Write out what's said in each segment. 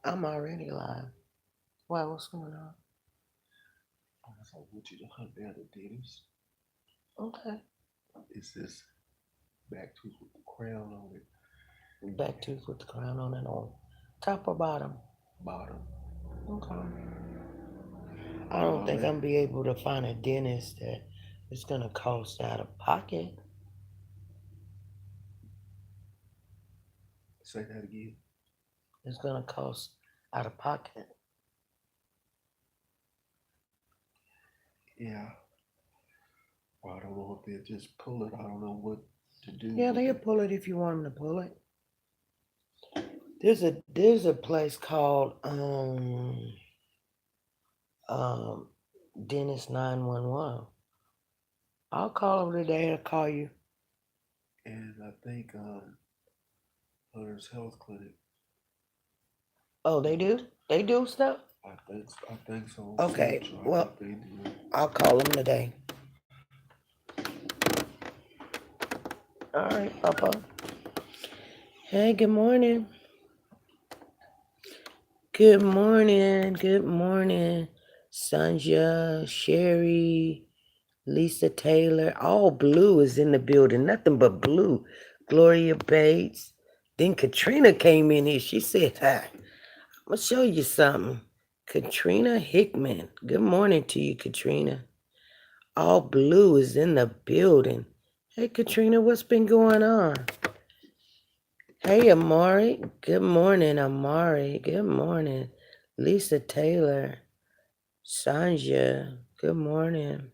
I'm already live. Why? What's going on? I want you to hunt down the dentist. Okay. It's this back tooth with the crown on it, Back tooth with the crown on it on top or bottom. bottom. Okay. I don't All think that. I'm be able to find a dentist that is gonna cost out of pocket. Say that again. It's gonna cost out of pocket. Yeah. Well, I don't know if they'll just pull it. I don't know what to do Yeah, with they'll it. pull it if you want them to pull it. There's a place called um Dentist 911. I'll call over today. I'll call you. And I think Hunter's Health Clinic. Oh, they do? They do stuff? I think so. On Okay. Central, I Well, think they do it. I'll call them today. All right, Papa. Hey, good morning. Good morning. Good morning. Sanja, Sherry, Lisa Taylor. All blue is in the building. Nothing but blue. Gloria Bates. Then Katrina came in here. She said, hi. I'm going to show you something. Katrina Hickman. Good morning to you, Katrina. All blue is in the building. Hey, Katrina, what's been going on? Hey, Amari. Good morning, Amari. Good morning. Lisa Taylor. Sanja. Good morning.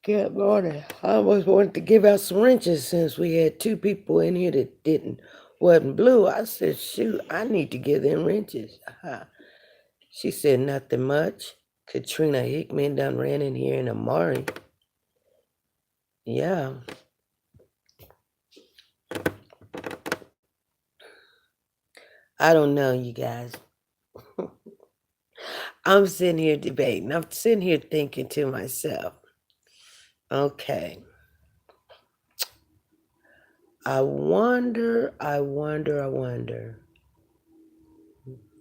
Good morning. I almost wanted to give out some wrenches since we had two people in here that wasn't blue. I said, shoot, I need to give them wrenches. She said nothing much. Katrina Hickman done ran in here and Amari. Yeah. I don't know, you guys. I'm sitting here debating. I'm sitting here thinking to myself, okay, I wonder.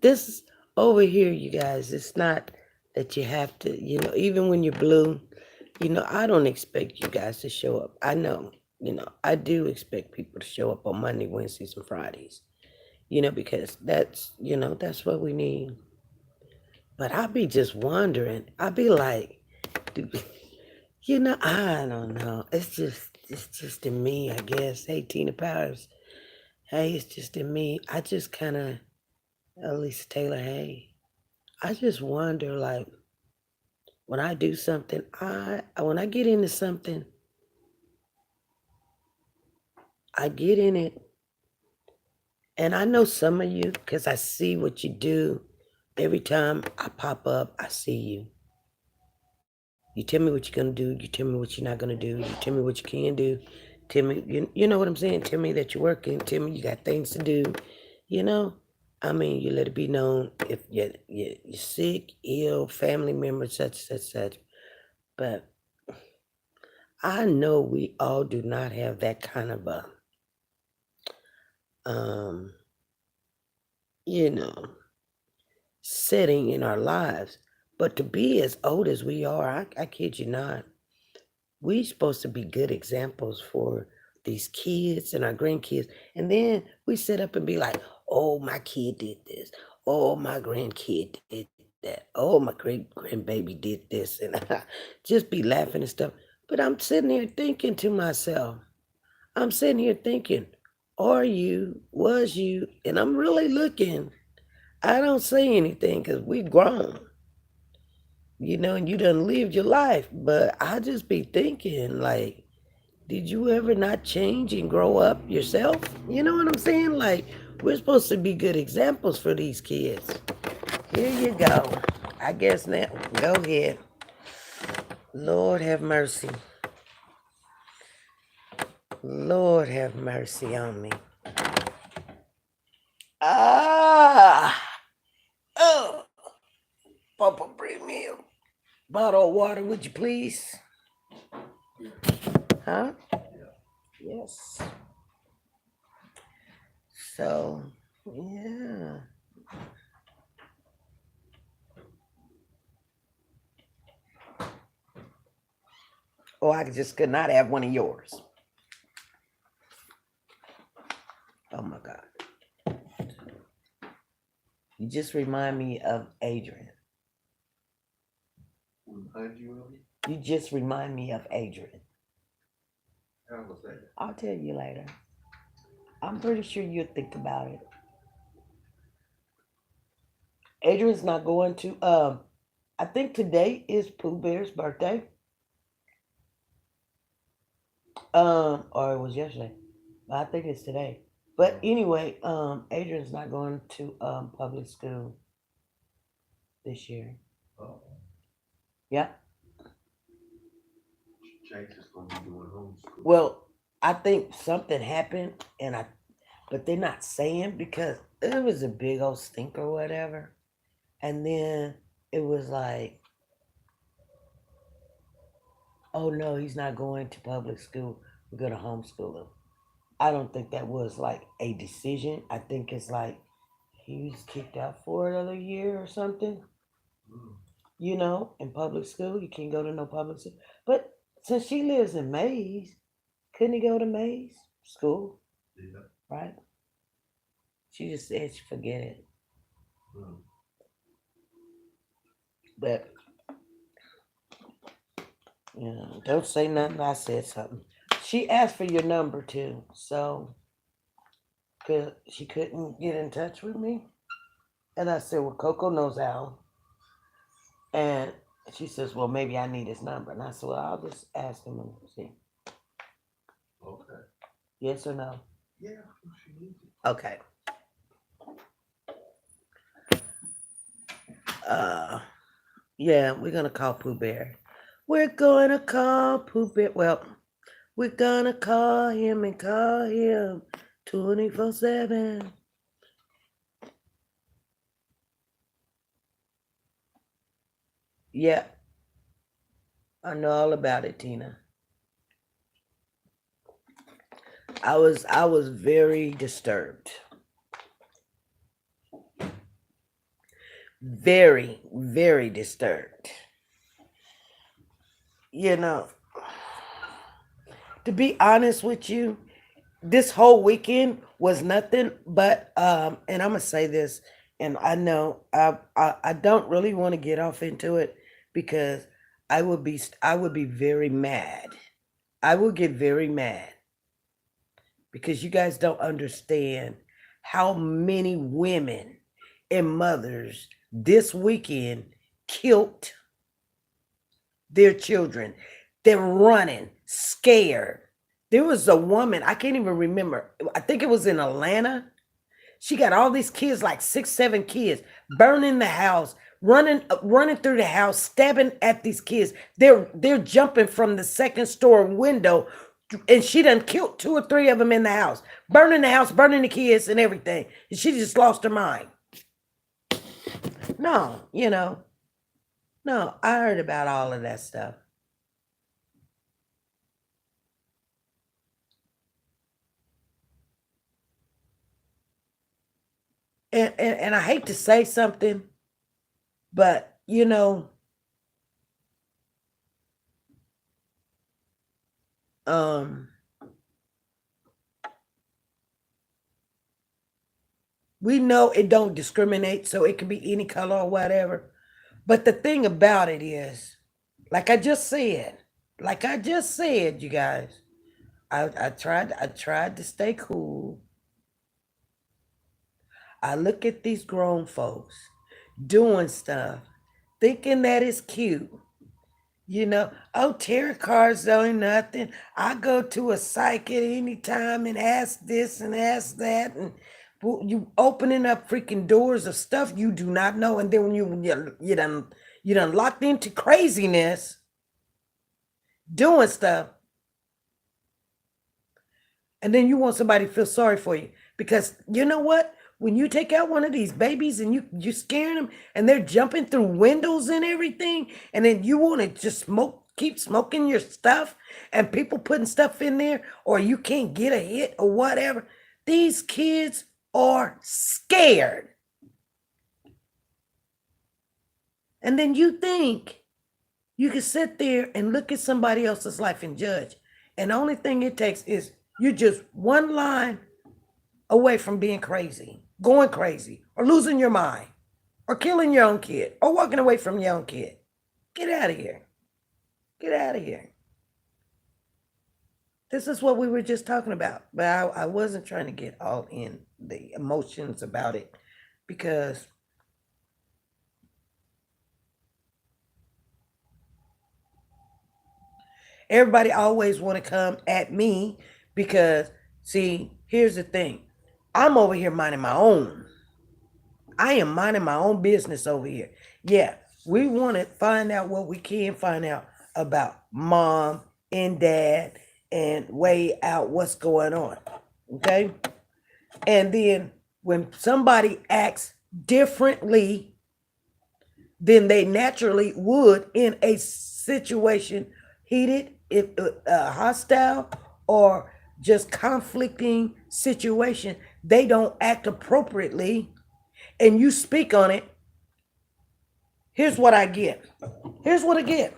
This over here, you guys, it's not that you have to, even when you're blue, I don't expect you guys to show up. I know, I do expect people to show up on Monday, Wednesdays, and Fridays, because that's what we need. But I be just wondering, I be like, do, I don't know. It's just in me, I guess. Hey, Tina Powers. Hey, it's just in me. I just kind of, Lisa Taylor, hey. I just wonder, like, when I do something, when I get into something, I get in it, and I know some of you, because I see what you do. Every time I pop up, I see you. You tell me what you're gonna do. You tell me what you're not gonna do. You tell me what you can do. Tell me, you know what I'm saying? Tell me that you're working. Tell me you got things to do. You know, I mean, you let it be known if you're sick, ill, family member, such. But I know we all do not have that kind of a, um, you know, setting in our lives. But to be as old as we are, I kid you not, we supposed to be good examples for these kids and our grandkids. And then we sit up and be like, oh, my kid did this. Oh, my grandkid did that. Oh, my great grandbaby did this. And just be laughing and stuff. But I'm sitting here thinking to myself, I'm sitting here thinking, was you, and I'm really looking. I don't say anything because we grown, and you done lived your life. But I just be thinking, like, did you ever not change and grow up yourself? You know what I'm saying? Like, we're supposed to be good examples for these kids. Here you go. I guess now, go ahead. Lord have mercy. Lord have mercy on me. Ah! Oh! Papa, bring me a bottle of water, would you please? Huh? Yeah. Yes. So, yeah. Or I just could not have one of yours. Oh my God. You just remind me of Adrian. Remind you of me? You just remind me of Adrian. How was that? I'll tell you later. I'm pretty sure you'll think about it. Adrian's not going to I think today is Pooh Bear's birthday. Or it was yesterday. But I think it's today. But anyway, Adrian's not going to public school this year. Oh, Yeah. Chase is gonna be doing homeschool. Well, I think something happened and I but they're not saying because it was a big old stink or whatever. And then it was like, oh no, he's not going to public school. We're gonna homeschool him. I don't think that was like a decision. I think it's like he was kicked out for another year or something. Mm, In public school, you can't go to no public school. But since she lives in Mays, couldn't he go to Mays school? yeah. Right? She just said she forget it. Mm. But don't say nothing. I said something. She asked for your number too, so cause she couldn't get in touch with me, and I said, "Well, Coco knows Al," and she says, "Well, maybe I need his number," and I said, "Well, I'll just ask him and see, Okay. yes or no." Yeah, if she needs it. Okay. Uh, yeah, we're gonna call Pooh Bear. We're gonna call Pooh Bear. Well, we're gonna call him and call him 24/7. Yeah, I know all about it, Tina. I was very disturbed. Very, very disturbed. You know, to be honest with you, this whole weekend was nothing but and I'm gonna say this, and I know I don't really want to get off into it because I would be very mad. I will get very mad because you guys don't understand how many women and mothers this weekend killed their children. They're running, scared. There was a woman, I can't even remember. I think it was in Atlanta. She got all these kids, like 6, 7 kids, burning the house, running through the house, stabbing at these kids. They're jumping from the second store window, and she done killed 2 or 3 of them in the house, burning the kids and everything. And she just lost her mind. No, no, I heard about all of that stuff. And I hate to say something, but um, we know it don't discriminate, so it can be any color or whatever. But the thing about it is, like I just said, you guys, I tried to stay cool. I look at these grown folks doing stuff, thinking that it's cute. Oh, tarot cards don't nothing. I go to a psychic anytime and ask this and ask that, and you opening up freaking doors of stuff you do not know, and then when you done locked into craziness, doing stuff, and then you want somebody to feel sorry for you because you know what? When you take out one of these babies and you scaring them and they're jumping through windows and everything, and then you want to just keep smoking your stuff, and people putting stuff in there, or you can't get a hit or whatever. These kids or scared. And then you think you can sit there and look at somebody else's life and judge. And the only thing it takes is you just one line away from being crazy, going crazy, or losing your mind, or killing your own kid, or walking away from your own kid. Get out of here. Get out of here. This is what we were just talking about. But I wasn't trying to get all in the emotions about it because everybody always want to come at me because, see, here's the thing. I'm over here minding my own. I am minding my own business over here. Yeah, we want to find out what we can find out about mom and dad and weigh out what's going on. Okay? And then when somebody acts differently than they naturally would in a situation, heated, if hostile, or just conflicting situation, they don't act appropriately, and you speak on it. Here's what I get. Here's what I get.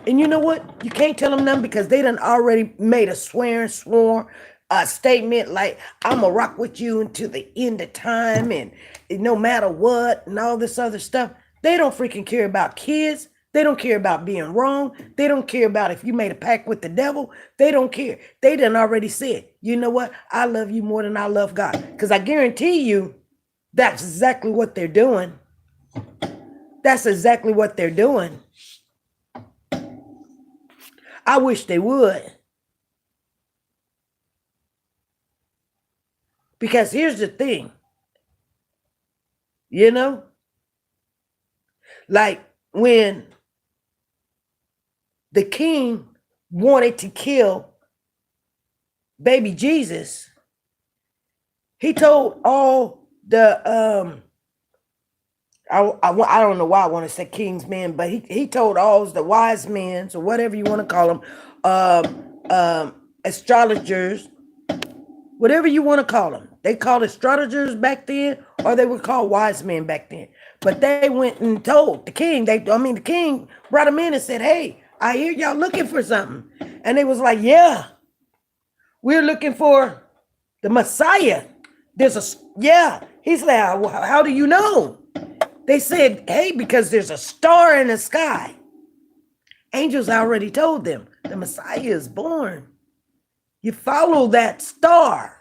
And you know what? You can't tell them nothing because they done already made a sworn statement like, I'm going to rock with you until the end of time and no matter what and all this other stuff. They don't freaking care about kids. They don't care about being wrong. They don't care about if you made a pact with the devil. They don't care. They done already said, you know what? I love you more than I love God. Because I guarantee you that's exactly what they're doing. That's exactly what they're doing. I wish they would. Because here's the thing, you know, like when the king wanted to kill baby Jesus, he told all the, I don't know why I want to say king's men, but he told all the wise men, or whatever you want to call them, astrologers, whatever you want to call them. They called astrologers back then, or they were called wise men back then. But they went and told the king, the king brought them in and said, hey, I hear y'all looking for something. And they was like, yeah, we're looking for the Messiah. Yeah. He's like, how do you know? They said, hey, because there's a star in the sky. Angels already told them the Messiah is born. You follow that star.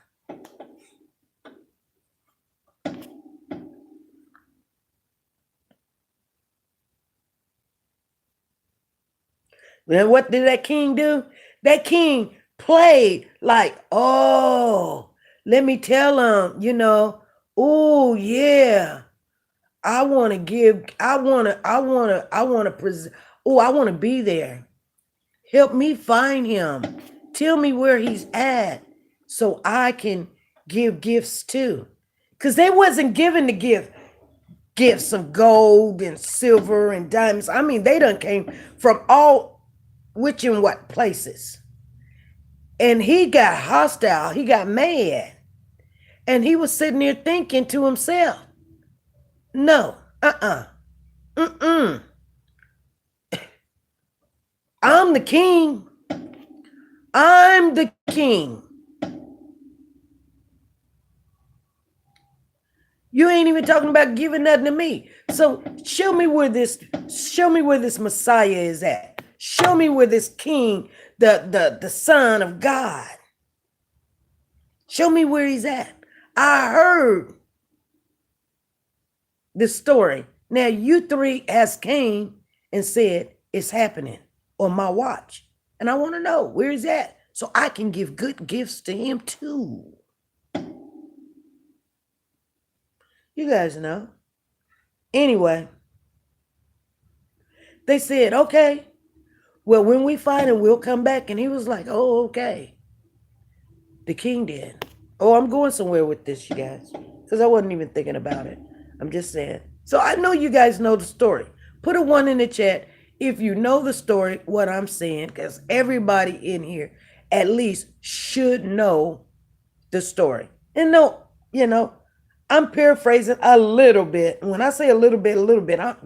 Then what did that king do? That king played like, oh, let me tell him, oh yeah, I want to be there. Help me find him. Tell me where he's at so I can give gifts too. Because they wasn't given the gifts of gold and silver and diamonds. I mean, they done came from all which and what places. And he got hostile. He got mad. And he was sitting there thinking to himself, no, I'm the king. I'm the king. You ain't even talking about giving nothing to me. So show me where this Messiah is at. Show me where this king, the son of God. Show me where he's at. I heard this story. Now you three has came and said it's happening on my watch. And I want to know where he's at so I can give good gifts to him too. You guys know. Anyway, they said, okay, well, when we find him, we'll come back. And he was like, oh, okay. The king did. Oh, I'm going somewhere with this, you guys, because I wasn't even thinking about it. I'm just saying. So I know you guys know the story. Put a 1 in the chat if you know the story, what I'm saying, because everybody in here at least should know the story. And no, you know, I'm paraphrasing a little bit. When I say a little bit,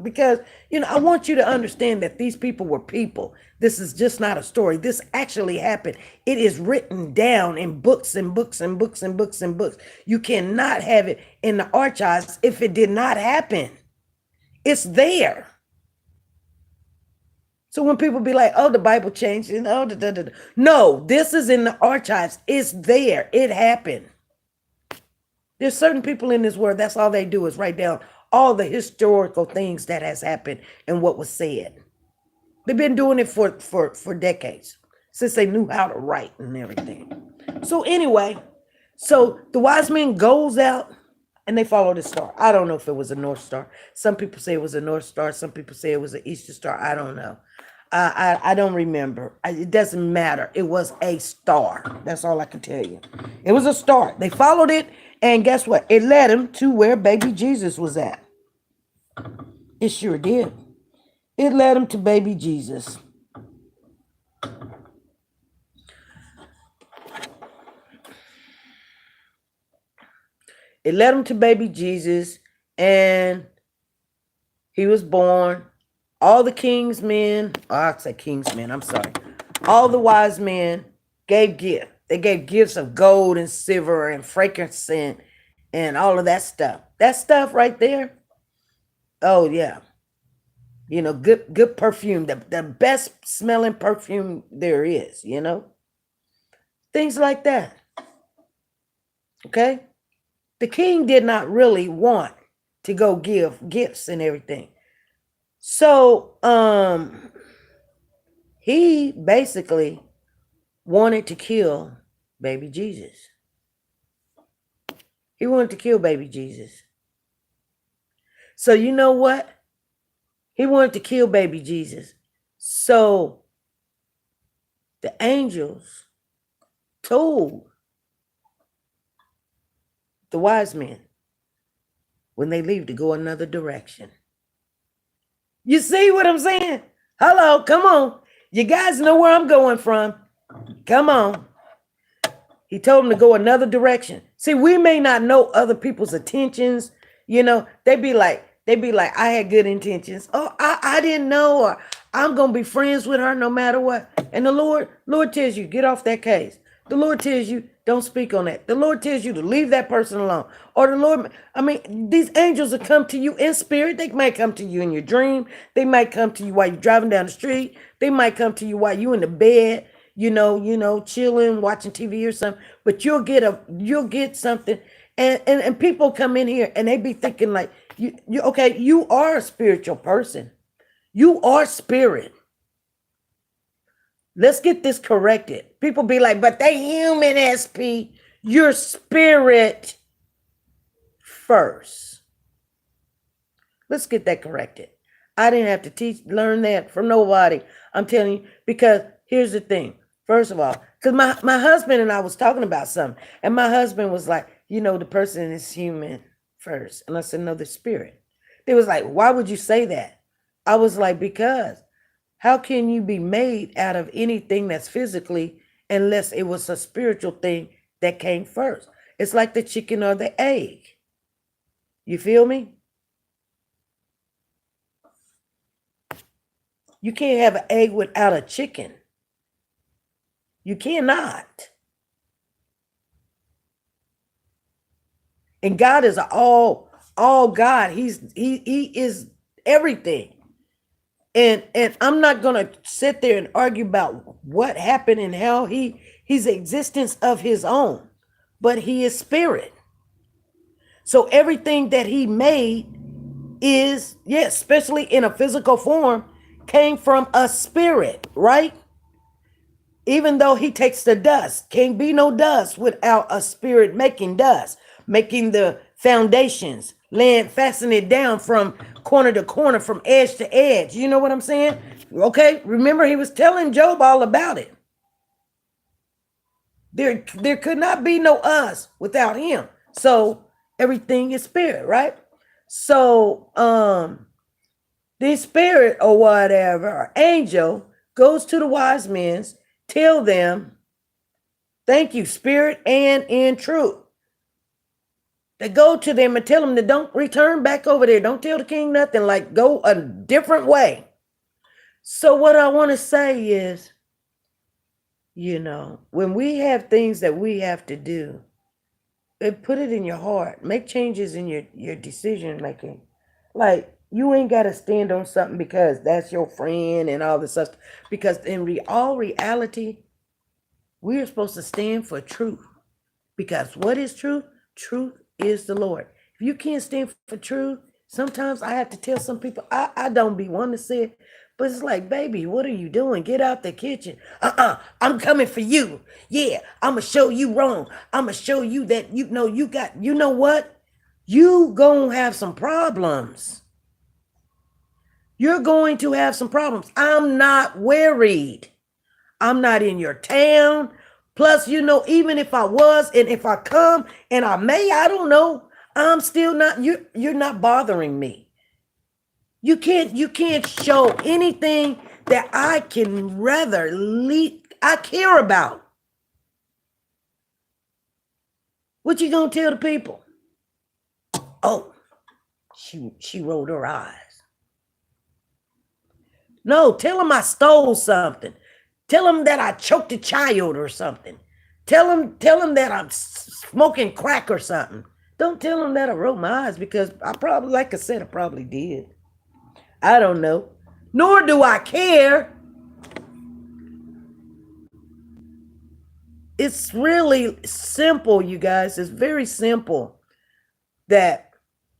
because, I want you to understand that these people were people. This is just not a story. This actually happened. It is written down in books and books and books and books and books. You cannot have it in the archives if it did not happen. It's there. So when people be like, "Oh, the Bible changed," and oh, da, da, da, no, this is in the archives. It's there. It happened. There's certain people in this world, that's all they do is write down all the historical things that has happened and what was said. They've been doing it for decades, since they knew how to write and everything. So anyway, so the wise men goes out and they follow the star. I don't know if it was a North Star. Some people say it was a North Star. Some people say it was an Easter Star. I don't know. I don't remember. It doesn't matter. It was a star. That's all I can tell you. It was a star. They followed it, and guess what? It led them to where baby Jesus was at. It sure did. It led them to baby Jesus. It led them to baby Jesus, and he was born. All the king's men, I say king's men, I'm sorry. All the wise men gave gifts. They gave gifts of gold and silver and frankincense and all of that stuff. That stuff right there, oh yeah. Good perfume, the best smelling perfume there is. Things like that. Okay? The king did not really want to go give gifts and everything. So, he basically wanted to kill baby Jesus. He wanted to kill baby Jesus. So you know what? He wanted to kill baby Jesus. So the angels told the wise men when they leave to go another direction. You see what I'm saying? Hello, come on. You guys know where I'm going from. Come on. He told them to go another direction. See, we may not know other people's intentions. They'd be like, I had good intentions. Oh, I didn't know, or I'm gonna be friends with her no matter what. And the Lord tells you, get off that case. The Lord tells you, don't speak on that. The Lord tells you to leave that person alone. Or the Lord, these angels will come to you in spirit. They might come to you in your dream. They might come to you while you're driving down the street. They might come to you while you're in the bed, chilling, watching TV or something. But you'll get something. And people come in here and they be thinking like, okay, you are a spiritual person. You are spirit. Let's get this corrected. People be like, but they human, SP. You're spirit first. Let's get that corrected. I didn't have to learn that from nobody. I'm telling you, because here's the thing. First of all, because my husband and I was talking about something, and my husband was like, the person is human first. And I said, no, the spirit. They was like, why would you say that? I was like, because how can you be made out of anything that's physically unless it was a spiritual thing that came first? It's like the chicken or the egg. You feel me? You can't have an egg without a chicken. You cannot. And God is all God. He is everything. And I'm not gonna sit there and argue about what happened and how he's existence of his own, but he is spirit. So everything that he made is, yes, especially in a physical form, came from a spirit, right? Even though he takes the dust, can't be no dust without a spirit making dust, making the foundations, fasten it down from corner to corner, from edge to edge. You know what I'm saying? Okay, remember he was telling Job all about it. There could not be no us without him. So everything is spirit, right? So the spirit or whatever, or angel, goes to the wise men, tell them, thank you, spirit and in truth. to go to them and tell them to don't return back over there. Don't tell the king nothing. Like, go a different way. So what I want to say is, when we have things that we have to do, put it in your heart. Make changes in your decision making. Like, you ain't got to stand on something because that's your friend and all this stuff. Because in all reality, we are supposed to stand for truth. Because what is truth? Truth is the Lord. If you can't stand for truth, sometimes I have to tell some people, I don't be one to say it, but it's like, baby, what are you doing? Get out the kitchen. I'm coming for you. Yeah, I'm going to show you wrong. I'm going to show you that, you know what? You going to have some problems. You're going to have some problems. I'm not worried. I'm not in your town. Plus, even if I was, and if I come and I don't know, I'm still not, you're not bothering me. You can't show anything that I can I care about. What you gonna tell the people? Oh, she rolled her eyes. No, tell them I stole something. Tell them that I choked a child or something. Tell them that I'm smoking crack or something. Don't tell them that I rolled my eyes, because I probably, like I said, I probably did. I don't know. Nor do I care. It's really simple, you guys. It's very simple that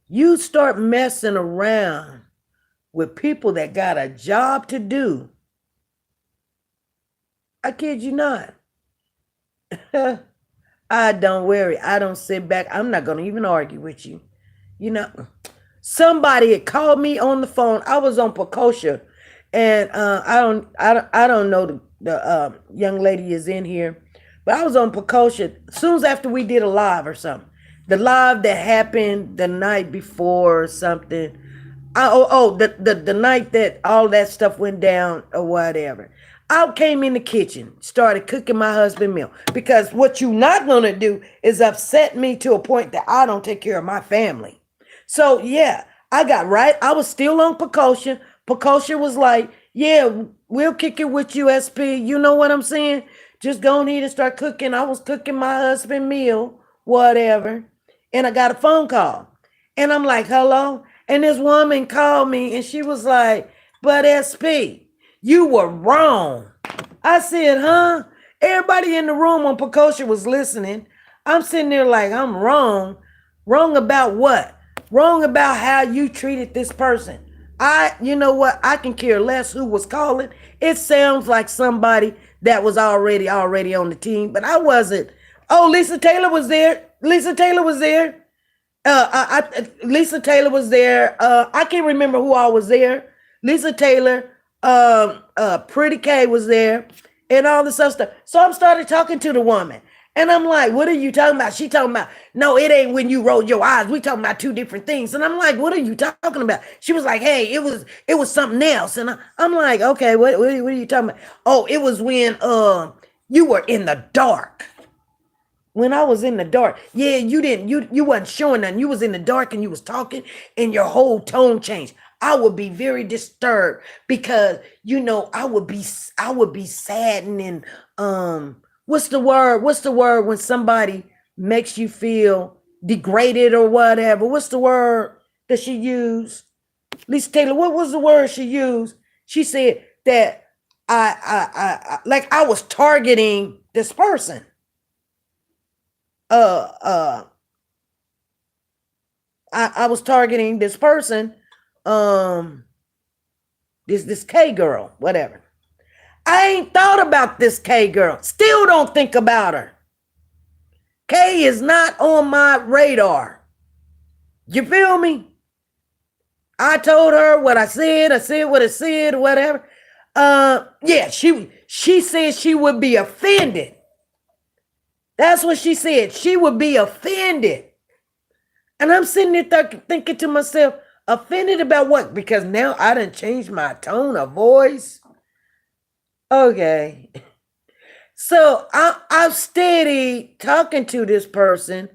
you start messing around with people that got a job to do. I kid you not. I don't worry. I don't sit back. I'm not going to even argue with you. You know, somebody had called me on the phone. I was on Precosha, and I don't know the young lady is in here, but I was on Precosha soon as after we did a live or something. The live that happened the night before or something. The night that all that stuff went down or whatever. I came in the kitchen, started cooking my husband meal, because what you not gonna do is upset me to a point that I don't take care of my family. So yeah, I got right. I was still on Precosha. Precosha was like, yeah, we'll kick it with you, SP. You know what I'm saying? Just go ahead and start cooking. I was cooking my husband meal, whatever. And I got a phone call. And I'm like, hello? And this woman called me and she was like, but SP, you were wrong. I said, huh? Everybody in the room on Precosha was listening. I'm sitting there like, I'm wrong. Wrong about what? Wrong about how you treated this person. You know what? I can care less who was calling. It sounds like somebody that was already on the team, but I wasn't. Oh, Lisa Taylor was there. Lisa Taylor was there. Lisa Taylor was there. I can't remember who all was there. Lisa Taylor, Pretty K was there, and all this other stuff. So I started talking to the woman, and I'm like, "What are you talking about?" She talking about, "No, it ain't when you rolled your eyes. We talking about two different things." And I'm like, "What are you talking about?" She was like, "Hey, it was something else." And I'm like, "Okay, what are you talking about?" Oh, it was when you were in the dark. When I was in the dark, yeah, you wasn't showing nothing. You was in the dark and you was talking, and your whole tone changed. I would be very disturbed because I would be saddened, and what's the word? What's the word when somebody makes you feel degraded or whatever? What's the word that she used? Lisa Taylor, what was the word she used? She said that like I was targeting this person. uh uh I was targeting this person, um this K girl, whatever. I ain't thought about this K girl. Still don't think about her. K is not on my radar. You feel me? I told her what I said what I said, whatever. Yeah, she said she would be offended. That's what she said. She would be offended. And I'm sitting there thinking to myself, offended about what? Because now I done changed my tone of voice. Okay. So I'm steady talking to this person,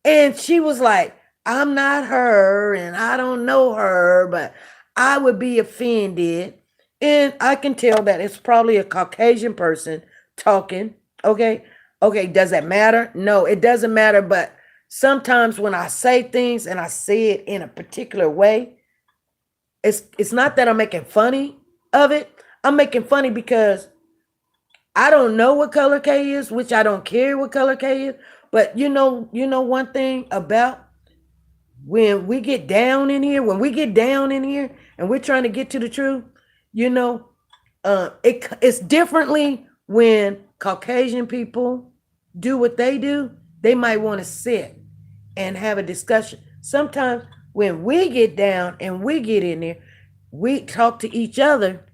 And she was like, I'm not her and I don't know her, but I would be offended. And I can tell that it's probably a Caucasian person talking. Okay. Okay. Does that matter? No, it doesn't matter. But sometimes when I say things and I say it in a particular way, it's not that I'm making funny of it. I'm making funny because I don't know what color K is, which I don't care what color K is. But you know one thing about when we get down in here, when we get down in here and we're trying to get to the truth, you know, it's differently when Caucasian people do what they do. They might want to sit and have a discussion. Sometimes when we get down and we get in there, we talk to each other,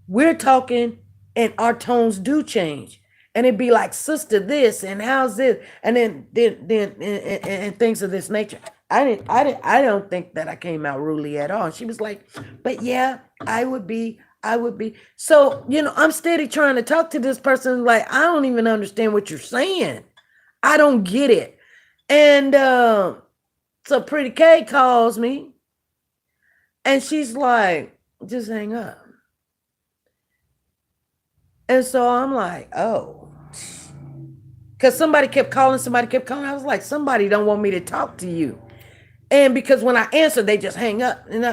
we're talking and our tones do change. And it'd be like, sister, this and how's this? And then things of this nature. I don't think that I came out rudely at all. And she was like, but yeah, I would be. So, I'm steady trying to talk to this person. Like, I don't even understand what you're saying. I don't get it. And so Pretty K calls me and she's like, just hang up. And so I'm like, oh, because somebody kept calling, somebody kept calling. I was like, somebody don't want me to talk to you. And because when I answer, they just hang up. And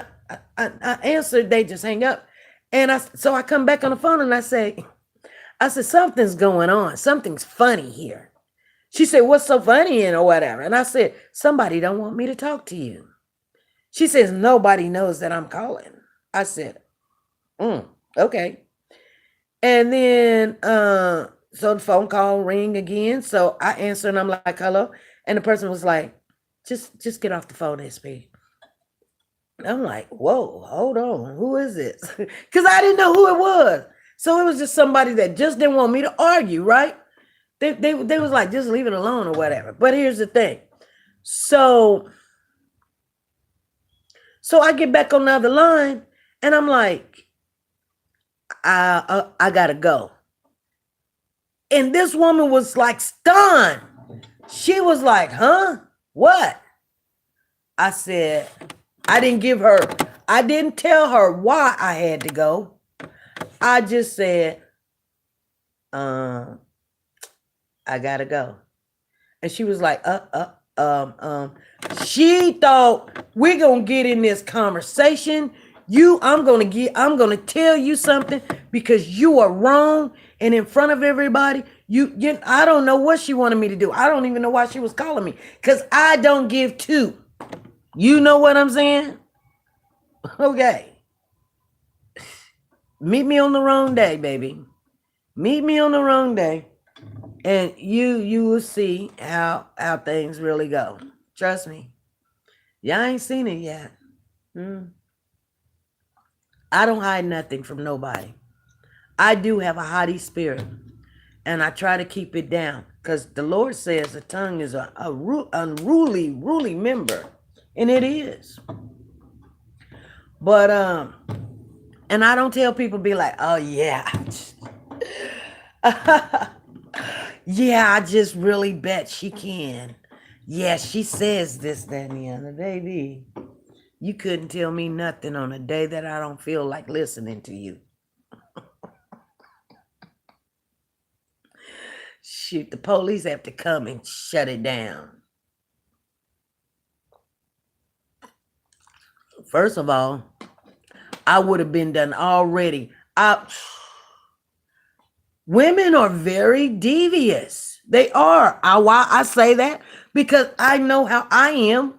I answered, they just hang up. And so I come back on the phone and I said, something's going on. Something's funny here. She said, what's so funny and or whatever? And I said, somebody don't want me to talk to you. She says, nobody knows that I'm calling. I said, okay. And then so the phone call ring again. So I answer and I'm like, hello. And the person was like, just get off the phone, SP. I'm like, whoa, hold on. Who is this? Because I didn't know who it was. So it was just somebody that just didn't want me to argue, right? They was like, just leave it alone or whatever. But here's the thing. So I get back on the other line and I'm like, I gotta go. And this woman was like stunned. She was like, huh? What? I said, I didn't tell her why I had to go. I just said, I gotta go. And she was like, she thought we're gonna get in this conversation. I'm gonna tell you something because you are wrong. And in front of everybody, I don't know what she wanted me to do. I don't even know why she was calling me because I don't give two. You know what I'm saying? Okay. Meet me on the wrong day, baby. Meet me on the wrong day. And you will see how things really go. Trust me. Y'all ain't seen it yet. I don't hide nothing from nobody. I do have a haughty spirit. And I try to keep it down. Because the Lord says the tongue is a unruly member. And it is. But and I don't tell people be like, oh yeah. Yeah, I just really bet she can. Yeah, she says this, that, and the other. Baby, you couldn't tell me nothing on a day that I don't feel like listening to you. Shoot, the police have to come and shut it down. First of all, I would have been done already. Women are very devious. They are. Why I say that? Because I know how I am.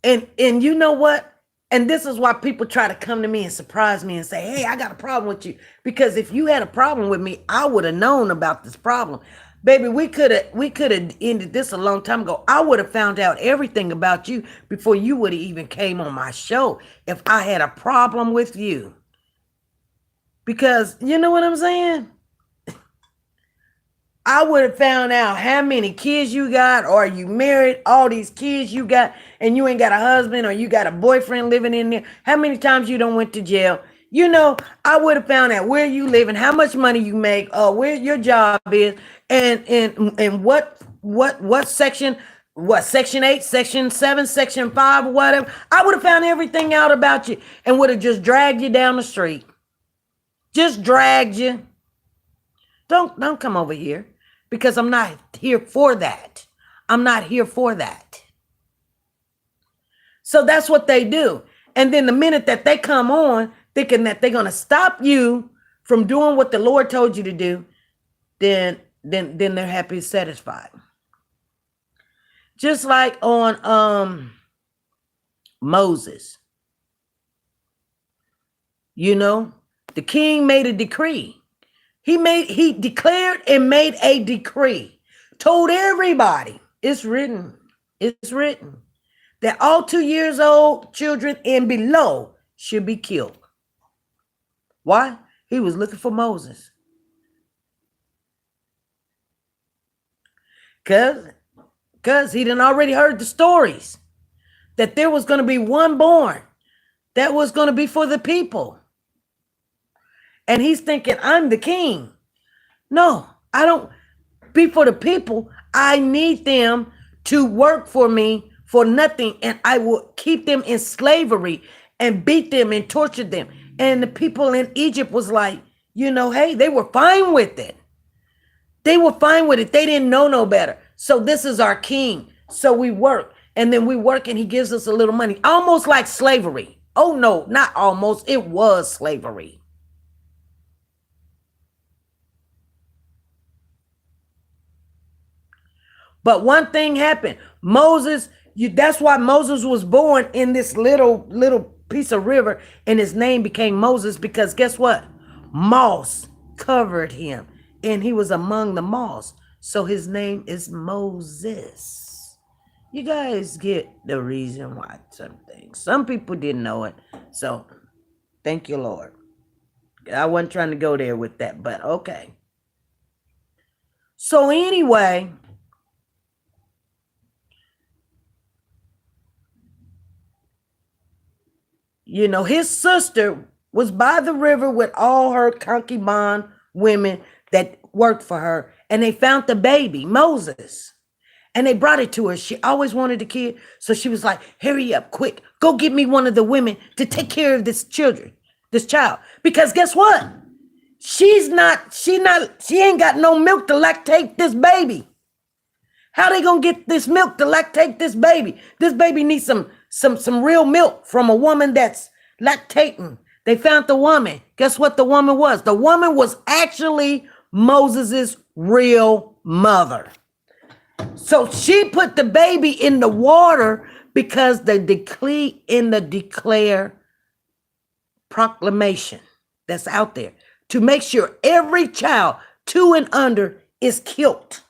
And you know what? And this is why people try to come to me and surprise me and say, hey, I got a problem with you. Because if you had a problem with me, I would have known about this problem. Baby, we could have ended this a long time ago. I would have found out everything about you before you would have even came on my show if I had a problem with you. Because you know what I'm saying? I would have found out how many kids you got, or you married, all these kids you got, and you ain't got a husband or you got a boyfriend living in there. How many times you don't went to jail? I would have found out where you live and how much money you make, where your job is, and what section, what, Section 8, Section 7, Section 5, or whatever, I would have found everything out about you and would have just dragged you down the street. Just dragged you. Don't come over here because I'm not here for that. I'm not here for that. So that's what they do. And then the minute that they come on thinking that they're going to stop you from doing what the Lord told you to do, then they're happy and satisfied. Just like on Moses. You know, the king made a decree. He declared and made a decree. Told everybody, it's written, that all 2 years old children and below should be killed. Why? He was looking for Moses. Because he done already heard the stories that there was going to be one born that was going to be for the people. And he's thinking, I'm the king. No, I don't be for the people. I need them to work for me for nothing. And I will keep them in slavery and beat them and torture them. And the people in Egypt was like, hey, they were fine with it. They were fine with it. They didn't know no better. So this is our king. So we work. And then we work and he gives us a little money. Almost like slavery. Oh, no, not almost. It was slavery. But one thing happened. Moses, that's why Moses was born in this little piece of river, and his name became Moses because guess what? Moss covered him, and he was among the moss. So his name is Moses. You guys get the reason why some people didn't know it. So thank you, Lord. I wasn't trying to go there with that, but okay. So anyway, his sister was by the river with all her concubine women that worked for her. And they found the baby, Moses. And they brought it to her. She always wanted a kid. So she was like, hurry up, quick. Go get me one of the women to take care of this child. Because guess what? She ain't got no milk to lactate this baby. How they gonna get this milk to lactate this baby? This baby needs some real milk from a woman that's lactating. They found the woman. Guess what the woman was? The woman was actually Moses's real mother. So she put the baby in the water because the decree in the declare proclamation that's out there to make sure every child 2 and under is killed.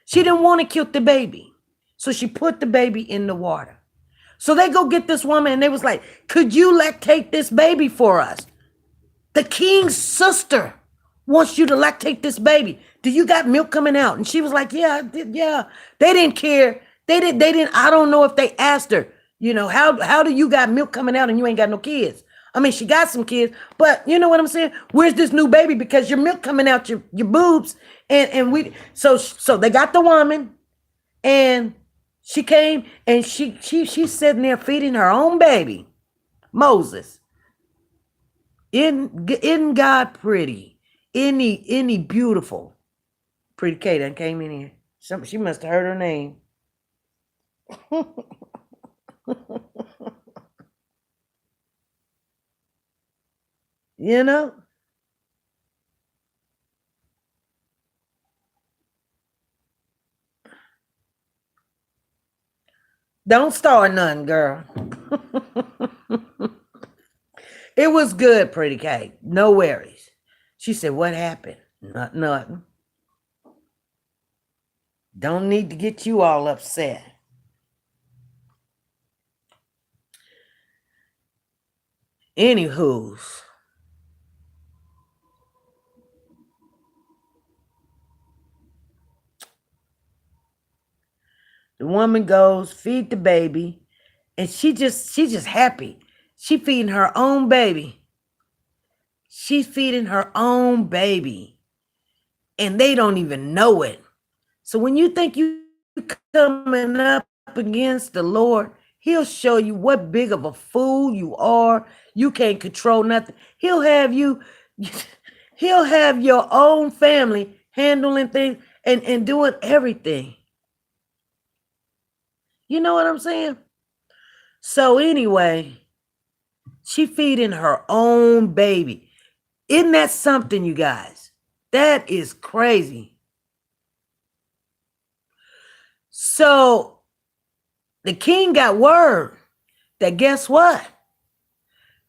She didn't want to kill the baby. So she put the baby in the water. So they go get this woman and they was like, could you lactate this baby for us? The king's sister wants you to lactate this baby. Do you got milk coming out? And she was like, yeah. They didn't care. They didn't, I don't know if they asked her, how do you got milk coming out and you ain't got no kids? I mean, she got some kids, but you know what I'm saying? Where's this new baby? Because your milk coming out your boobs. So they got the woman and she came and she's sitting there feeding her own baby, Moses. Isn't God pretty? Any beautiful? Pretty Kate done came in here. She must have heard her name. Don't start nothing, girl. It was good, Pretty Kate. No worries. She said, what happened? Nothing. Don't need to get you all upset. Anywho's. The woman goes, feed the baby, and she's just happy. She feeding her own baby. She's feeding her own baby. And they don't even know it. So when you think you coming up against the Lord, He'll show you what big of a fool you are. You can't control nothing. He'll have your own family handling things and doing everything. You know what I'm saying? So anyway, she feeding her own baby. Isn't that something, you guys? That is crazy. So the king got word that guess what?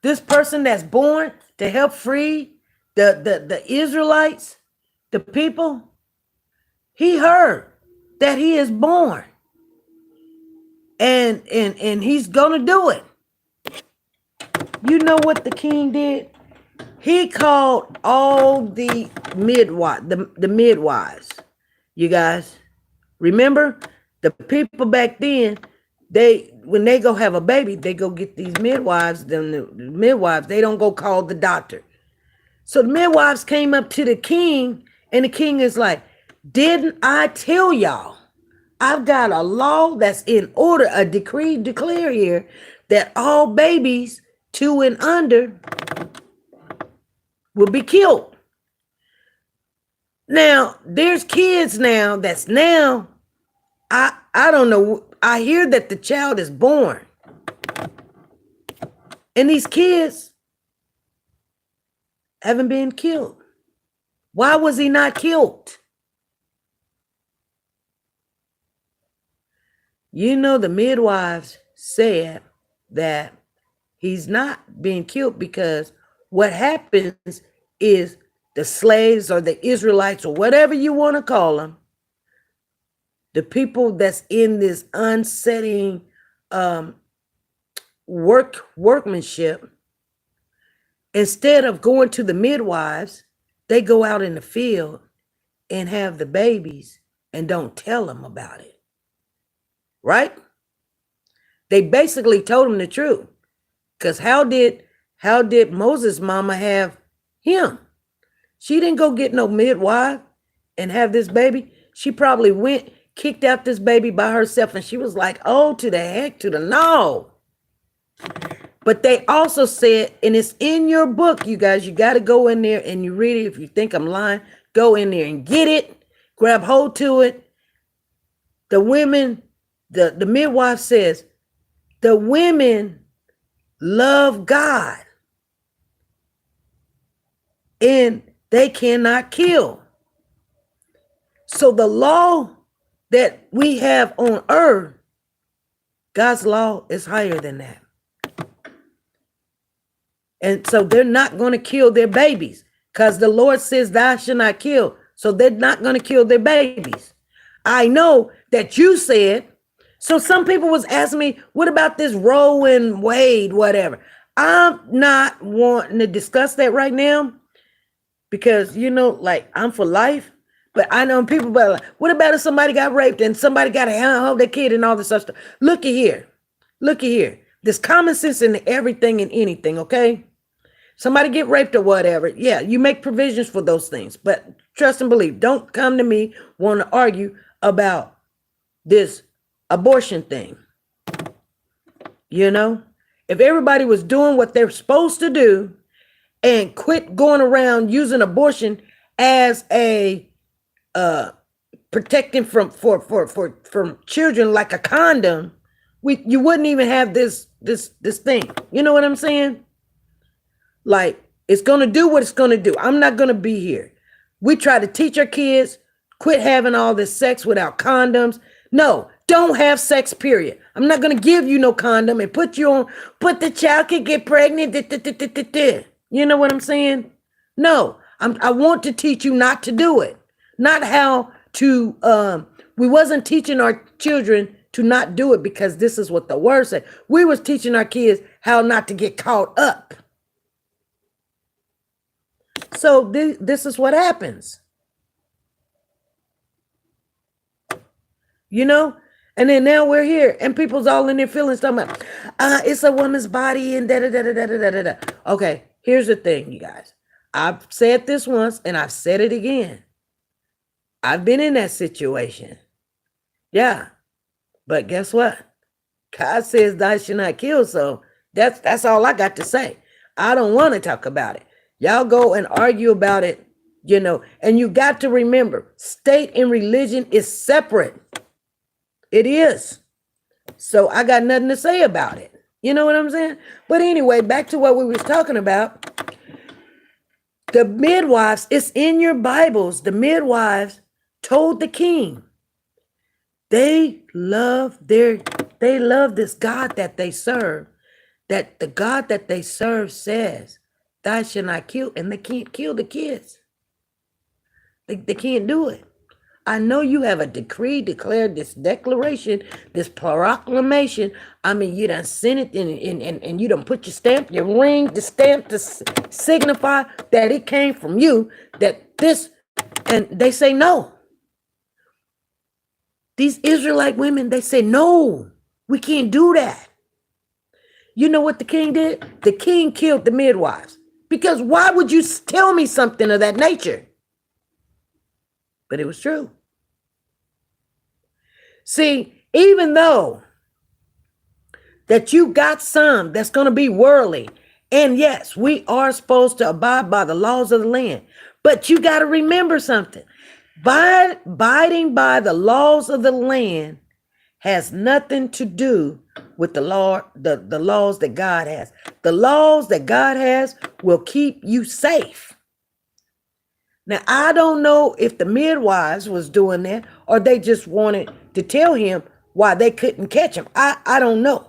This person that's born to help free the Israelites, the people, he heard that he is born. And he's gonna do it. You know what the king did? He called all the midwives. You guys remember the people back then? They when they go have a baby, they go get these midwives. Then the midwives they don't go call the doctor. So the midwives came up to the king, and the king is like, "Didn't I tell y'all? I've got a law that's in order, a decree declare here that all babies 2 and under will be killed." Now, there's kids now that's now, I don't know. I hear that the child is born. And these kids haven't been killed. Why was he not killed? You know, the midwives said that he's not being killed because what happens is the slaves or the Israelites or whatever you want to call them, the people that's in this unsetting workmanship, instead of going to the midwives, they go out in the field and have the babies and don't tell them about it. Right? They basically told him the truth. Because how did Moses' mama have him? She didn't go get no midwife and have this baby. She probably went, kicked out this baby by herself, and she was like, oh, to the heck, to the no. But they also said, and it's in your book, you guys, you got to go in there and you read it. If you think I'm lying, go in there and get it, grab hold to it. The women, the midwife says, the women love God and they cannot kill. So the law that we have on earth, God's law is higher than that. And so they're not going to kill their babies because the Lord says thou shalt not kill. So they're not going to kill their babies. I know that you said, so some people was asking me, what about this Roe and Wade, whatever? I'm not wanting to discuss that right now because, you know, like I'm for life. But I know people, but like, what about if somebody got raped and somebody got to hold their kid and all this other stuff? Look at here. Look at here. There's common sense in everything and anything, okay? Somebody get raped or whatever. Yeah, you make provisions for those things. But trust and believe. Don't come to me want to argue about this abortion thing. You know? If everybody was doing what they're supposed to do and quit going around using abortion as a protecting from children like a condom, you wouldn't even have this thing. You know what I'm saying? Like, it's going to do what it's going to do. I'm not going to be here. We try to teach our kids, quit having all this sex without condoms. No, don't have sex, period. I'm not going to give you no condom and put the child can get pregnant. You know what I'm saying? No, I want to teach you not to do it. Not how to, we wasn't teaching our children to not do it because this is what the word said. We was teaching our kids how not to get caught up. So this is what happens. You know? And then now we're here and people's all in their feelings talking about, it's a woman's body and da-da-da-da-da-da-da-da. Okay, here's the thing, you guys. I've said this once and I've said it again. I've been in that situation. Yeah. But guess what? God says thou shalt not kill. So that's all I got to say. I don't want to talk about it. Y'all go and argue about it, and you got to remember, state and religion is separate. It is. So I got nothing to say about it. You know what I'm saying? But anyway, back to what we was talking about. The midwives, it's in your Bibles. The midwives told the king they love this God that they serve. That the God that they serve says, thou shalt not kill, and they can't kill the kids. They can't do it. I know you have a decree, declared this declaration, this proclamation. I mean, you done sent it and you done put your stamp, your ring, the stamp to signify that it came from you, that this, and they say no. These Israelite women, they say, no, we can't do that. You know what the king did? The king killed the midwives. Because why would you tell me something of that nature? But it was true. See, even though that you got some that's going to be worldly, and yes, we are supposed to abide by the laws of the land, but you got to remember something. Abiding by the laws of the land has nothing to do with the law, the laws that God has. The laws that God has will keep you safe. Now, I don't know if the midwives was doing that or they just wanted to tell him why they couldn't catch him. I don't know,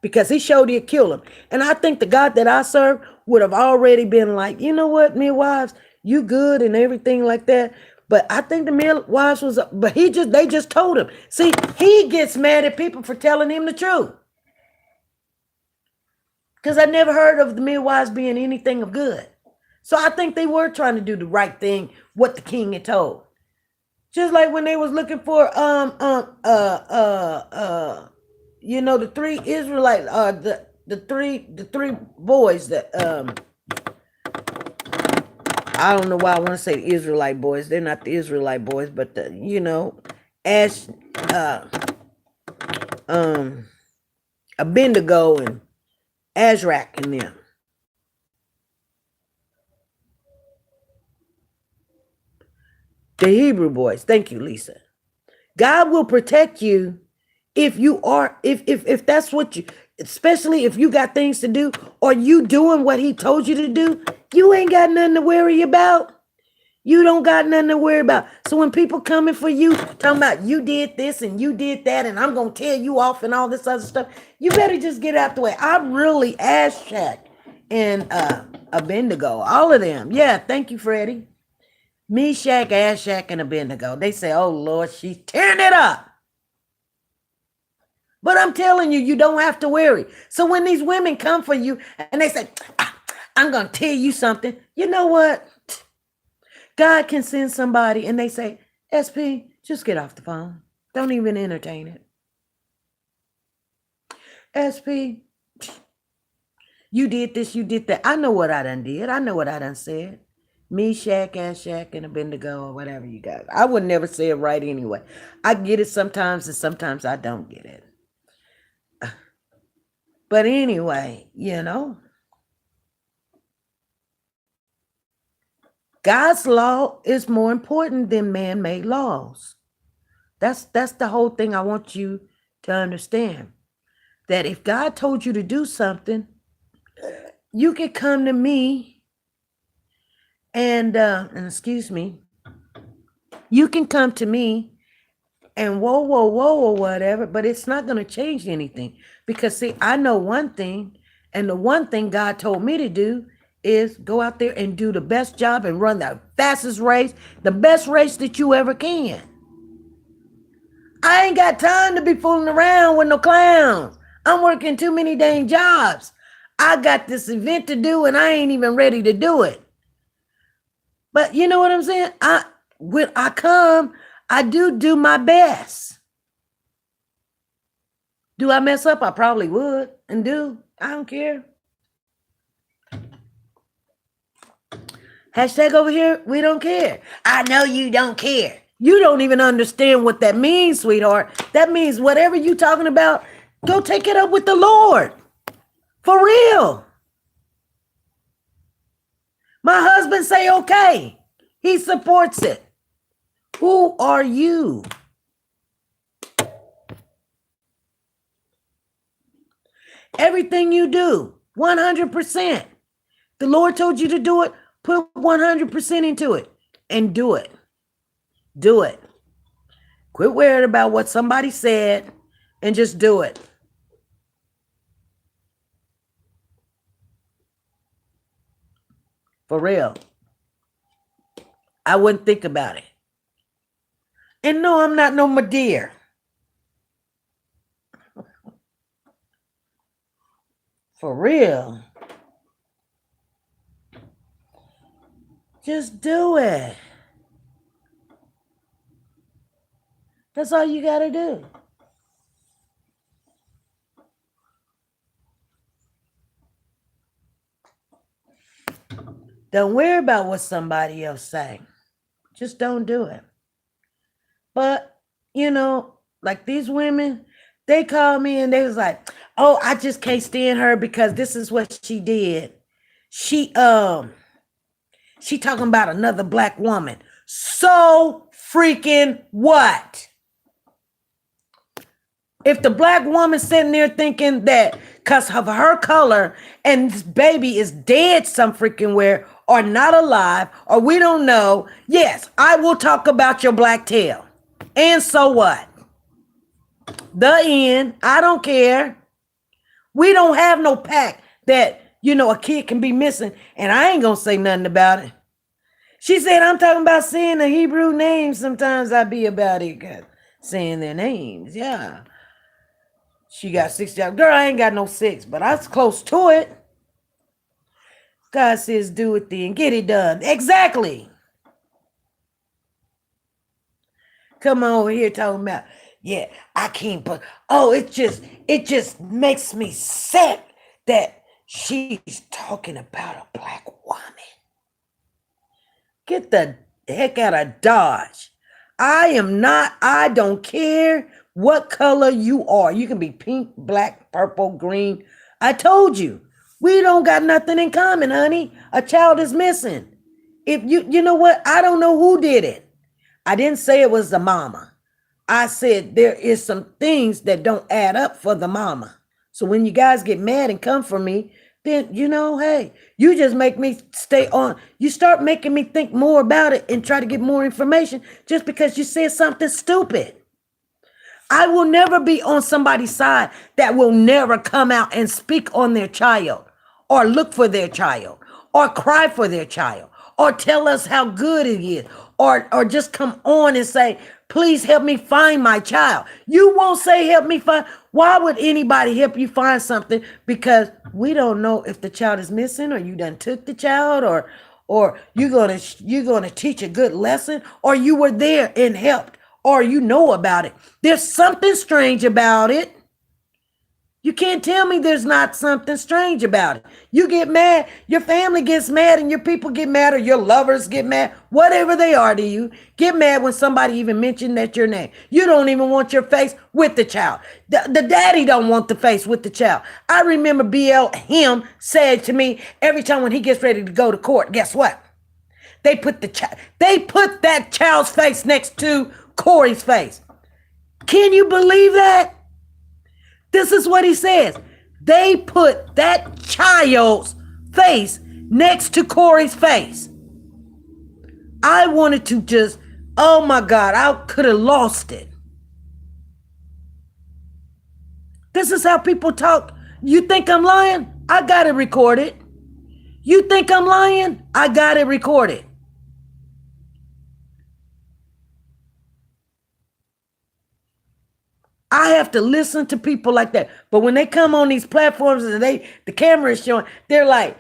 because he showed he'd kill him. And I think the God that I serve would have already been like, you know what, midwives, you good and everything like that. But I think the midwives was, but they just told him. See, he gets mad at people for telling him the truth. Because I never heard of the midwives being anything of good. So I think they were trying to do the right thing, what the king had told. Just like when they was looking for the three Israelite the three boys that I don't know why I want to say the Israelite boys. They're not the Israelite boys, but Ash Abednego and Azrak and them. The Hebrew boys. Thank you, Lisa. God will protect you if you are, if that's what you, especially if you got things to do or you doing what he told you to do, you ain't got nothing to worry about. You don't got nothing to worry about. So when people coming for you, talking about you did this and you did that, and I'm gonna tell you off and all this other stuff, you better just get out the way. I really asked Shaq and Abednego, all of them. Yeah, thank you, Freddie. Meshach, Ashak, and Abednego. They say, oh Lord, she's tearing it up. But I'm telling you, you don't have to worry. So when these women come for you and they say, I'm going to tell you something, you know what? God can send somebody and they say, SP, just get off the phone. Don't even entertain it. SP, you did this, you did that. I know what I done did. I know what I done said. Meshach, Ashak, and Abednego, or whatever you got. I would never say it right anyway. I get it sometimes and sometimes I don't get it. But anyway, God's law is more important than man-made laws. That's the whole thing I want you to understand. That if God told you to do something, you can come to me and excuse me, you can come to me and whoa, or whatever, but it's not going to change anything. Because see, I know one thing, and the one thing God told me to do is go out there and do the best job and run the fastest race, the best race that you ever can. I ain't got time to be fooling around with no clowns. I'm working too many dang jobs. I got this event to do and I ain't even ready to do it. But you know what I'm saying? When I come, I do my best. Do I mess up? I probably would and do. I don't care. Hashtag over here, we don't care. I know you don't care. You don't even understand what that means, sweetheart. That means whatever you talking about, go take it up with the Lord. For real. My husband say okay. He supports it. Who are you? Everything you do, 100%. The Lord told you to do it, put 100% into it and do it. Do it. Quit worrying about what somebody said and just do it. For real. I wouldn't think about it. And no, I'm not no Madeir. For real. Just do it. That's all you got to do. Don't worry about what somebody else say. Just don't do it. But, you know, like these women, they called me and they was like, "Oh, I just can't stand her because this is what she did. She she talking about another black woman. So freaking what? If the black woman sitting there thinking that because of her color and this baby is dead some freaking where or not alive or we don't know, yes, I will talk about your black tail. And so what? The end. I don't care. We don't have no pact that, you know, a kid can be missing and I ain't gonna say nothing about it. She said, I'm talking about saying the Hebrew names. Sometimes I be about it, saying their names. Yeah. She got 6 jobs. Girl, I ain't got no 6, but I was close to it. God says, do it then. Get it done. Exactly. Come on over here talking about, yeah, I can't, but oh, it just makes me sick that she's talking about a black woman. Get the heck out of Dodge. I don't care what color you are. You can be pink, black, purple, green. I told you, we don't got nothing in common, honey. A child is missing. If you know what? I don't know who did it. I didn't say it was the mama. I said there is some things that don't add up for the mama. So when you guys get mad and come for me, then you know, hey, you just make me stay on. You start making me think more about it and try to get more information just because you said something stupid. I will never be on somebody's side that will never come out and speak on their child or look for their child or cry for their child or tell us how good it is or just come on and say, please help me find my child. You won't say help me find. Why would anybody help you find something? Because we don't know if the child is missing or you done took the child or you're gonna teach a good lesson or you were there and helped or you know about it. There's something strange about it. You can't tell me there's not something strange about it. You get mad, your family gets mad, and your people get mad, or your lovers get mad, whatever they are to you. Get mad when somebody even mentioned that your name. You don't even want your face with the child. The daddy don't want the face with the child. I remember him said to me every time when he gets ready to go to court, guess what? They put that child's face next to Corey's face. Can you believe that? This is what he says. They put that child's face next to Corey's face. I wanted to just, oh my God, I could have lost it. This is how people talk. You think I'm lying? I got it recorded. You think I'm lying? I got it recorded. I have to listen to people like that. But when they come on these platforms and the camera is showing, they're like,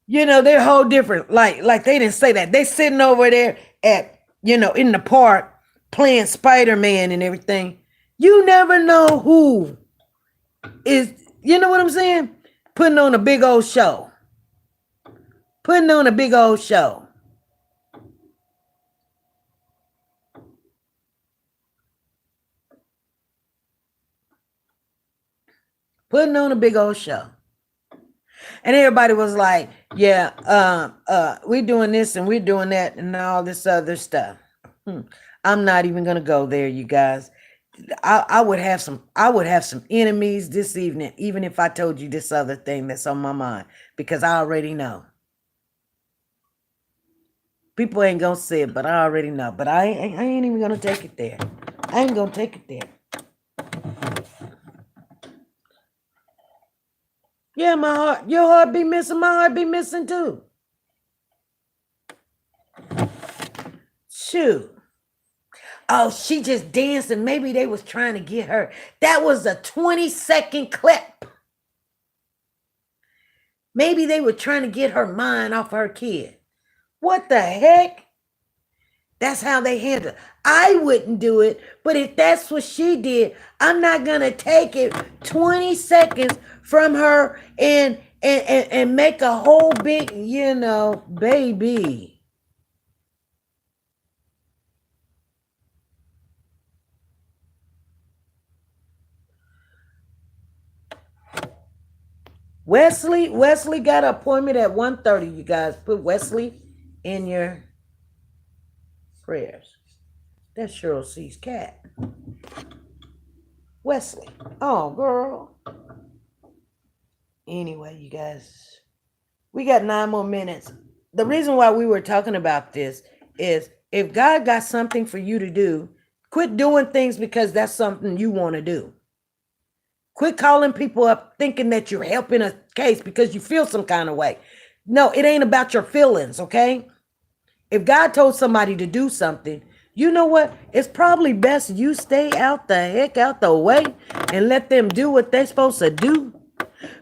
you know, they're whole different. Like they didn't say that. They sitting over there at, you know, in the park playing Spider-Man and everything. You never know who is, you know what I'm saying? Putting on a big old show. Putting on a big old show. putting on a big old show. And everybody was like, yeah, we're doing this and we're doing that and all this other stuff. I'm not even gonna go there, you guys. I would have some enemies this evening, even if I told you this other thing that's on my mind, because I already know. People ain't gonna say it, but I already know. But I ain't even gonna take it there. I ain't gonna take it there. Yeah, your heart be missing, my heart be missing too. Shoot. Oh, she just danced and maybe they was trying to get her. That was a 20-second clip. Maybe they were trying to get her mind off her kid. What the heck? That's how they handle it. I wouldn't do it, but if that's what she did, I'm not gonna take it 20 seconds from her and make a whole big, baby. Wesley got an appointment at 1:30. You guys put Wesley in your prayers. That's Cheryl C's cat. Wesley. Oh, girl. Anyway, you guys, we got 9 more minutes. The reason why we were talking about this is if God got something for you to do, quit doing things because that's something you want to do. Quit calling people up thinking that you're helping a case because you feel some kind of way. No, it ain't about your feelings, okay? If God told somebody to do something, you know what? It's probably best you stay out the heck out the way and let them do what they're supposed to do.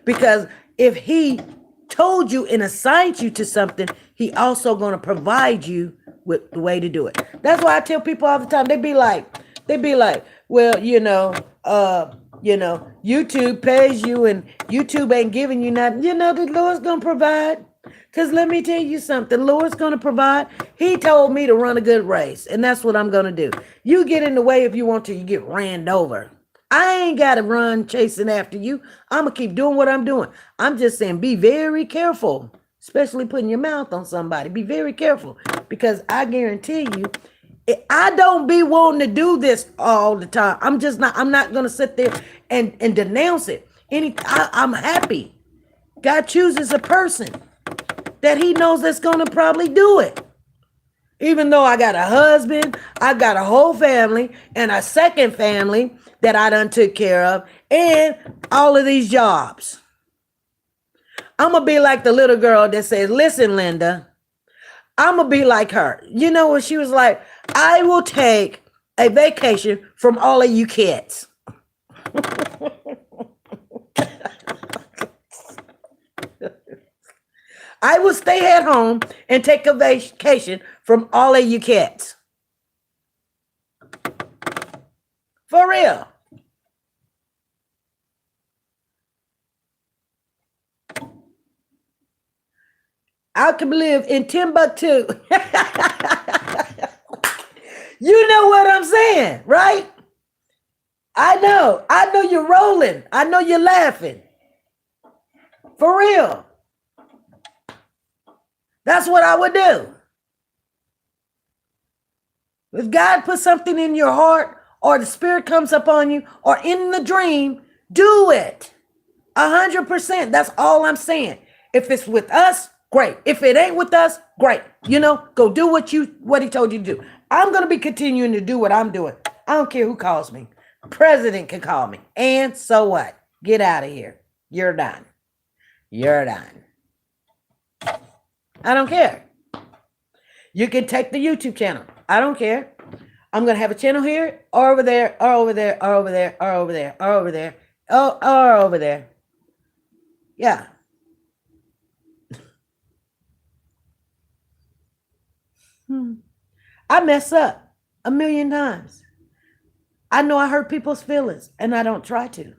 Because if he told you and assigned you to something, he also going to provide you with the way to do it. That's why I tell people all the time, they be like, well, YouTube pays you and YouTube ain't giving you nothing. The Lord's going to provide. Because let me tell you something, the Lord's going to provide. He told me to run a good race, and that's what I'm going to do. You get in the way if you want to, you get ran over. I ain't got to run chasing after you. I'm going to keep doing what I'm doing. I'm just saying, be very careful, especially putting your mouth on somebody. Be very careful, because I guarantee you, I don't be wanting to do this all the time. I'm not going to sit there and denounce it. I'm happy. God chooses a person that he knows that's going to probably do it. Even though I got a husband, I got a whole family and a second family that I done took care of and all of these jobs. I'm going to be like the little girl that says, listen, Linda, I'm going to be like her. You know what she was like? I will take a vacation from all of you kids. I will stay at home and take a vacation from all of you cats. For real. I can live in Timbuktu. You know what I'm saying, right? I know you're rolling. I know you're laughing. For real. That's what I would do. If God puts something in your heart or the spirit comes upon you or in the dream, do it. 100%. That's all I'm saying. If it's with us, great. If it ain't with us, great. Go do what he told you to do. I'm going to be continuing to do what I'm doing. I don't care who calls me. President can call me. And so what? Get out of here. You're done. You're done. I don't care. You can take the YouTube channel. I don't care. I'm going to have a channel here or over there or over there or over there or over there or over there or over there. Yeah. I mess up a million times. I know I hurt people's feelings and I don't try to.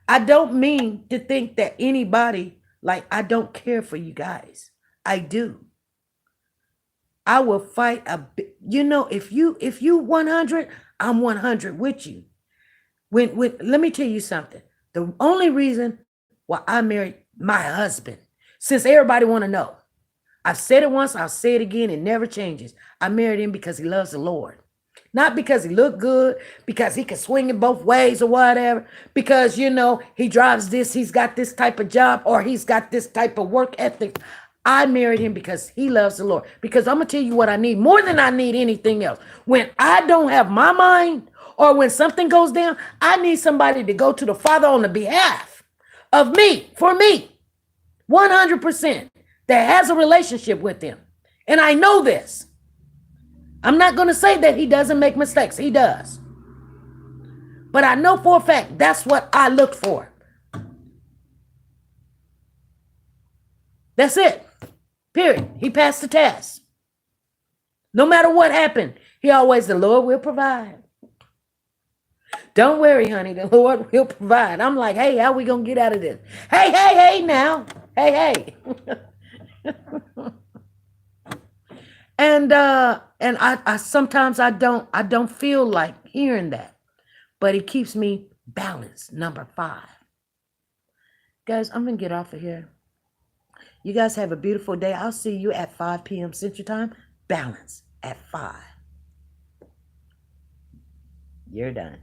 I don't mean to think that anybody, like, I don't care for you guys. I do. I will fight if you 100, I'm 100 with you. When let me tell you something. The only reason why I married my husband, since everybody want to know, I've said it once, I'll say it again, it never changes. I married him because he loves the Lord. Not because he looked good, because he can swing it both ways or whatever, because, he drives this, he's got this type of job, or he's got this type of work ethic. I married him because he loves the Lord. Because I'm going to tell you what I need more than I need anything else. When I don't have my mind, or when something goes down, I need somebody to go to the Father on the behalf of me, for me, 100%, that has a relationship with him. And I know this. I'm not going to say that he doesn't make mistakes. He does. But I know for a fact that's what I look for. That's it. Period. He passed the test. No matter what happened, he always, the Lord will provide. Don't worry, honey, the Lord will provide. I'm like, hey, how we going to get out of this? Hey, now. Hey. And I sometimes I don't feel like hearing that, but it keeps me balanced. Number 5, guys, I'm gonna get off of here. You guys have a beautiful day. I'll see you at 5 p.m. Central Time. Balance at 5. You're done.